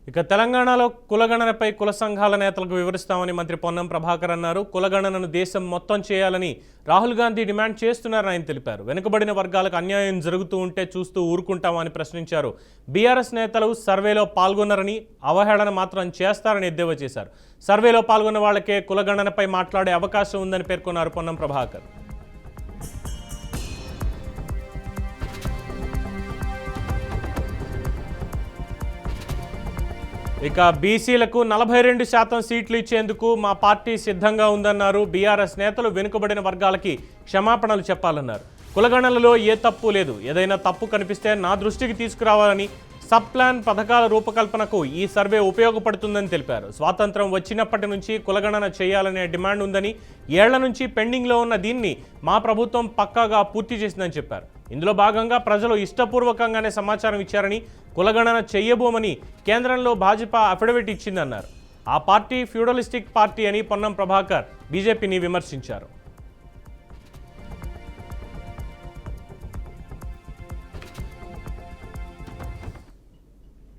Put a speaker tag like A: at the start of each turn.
A: ఇక తెలంగాణలో కులగణనపై కుల సంఘాల నేతలకు వివరిస్తామని మంత్రి పొన్నం ప్రభాకర్ అన్నారు. కులగణనను దేశం మొత్తం చేయాలని రాహుల్ గాంధీ డిమాండ్ చేస్తున్నారని ఆయన తెలిపారు. వెనుకబడిన వర్గాలకు అన్యాయం జరుగుతూ ఉంటే చూస్తూ ఊరుకుంటామని ప్రశ్నించారు. బీఆర్ఎస్ నేతలు సర్వేలో పాల్గొన్నారని, అవహేళన మాత్రం చేస్తారని ఎద్దేవా చేశారు. సర్వేలో పాల్గొన్న వాళ్లకే కులగణనపై మాట్లాడే అవకాశం ఉందని పేర్కొన్నారు పొన్నం ప్రభాకర్. ఇక బీసీలకు 42% సీట్లు ఇచ్చేందుకు మా పార్టీ సిద్ధంగా ఉందన్నారు. బీఆర్ఎస్ నేతలు వెనుకబడిన వర్గాలకి క్షమాపణలు చెప్పాలన్నారు. కులగణనలో ఏ తప్పు లేదు, ఏదైనా తప్పు కనిపిస్తే నా దృష్టికి తీసుకురావాలని, సబ్ ప్లాన్ పథకాల రూపకల్పనకు ఈ సర్వే ఉపయోగపడుతుందని తెలిపారు. స్వాతంత్రం వచ్చినప్పటి నుంచి కులగణన చేయాలనే డిమాండ్ ఉందని, ఏళ్ల నుంచి పెండింగ్లో ఉన్న దీన్ని మా ప్రభుత్వం పక్కాగా పూర్తి చేసిందని చెప్పారు. ఇందులో భాగంగా ప్రజలు ఇష్టపూర్వకంగానే సమాచారం ఇచ్చారని, కులగణన చెయ్యబోమని కేంద్రంలో భాజపా అఫిడవిట్ ఇచ్చిందన్నారు. ఆ పార్టీ ఫ్యూడలిస్టిక్ పార్టీ అని పొన్నం ప్రభాకర్ బీజేపీని విమర్శించారు.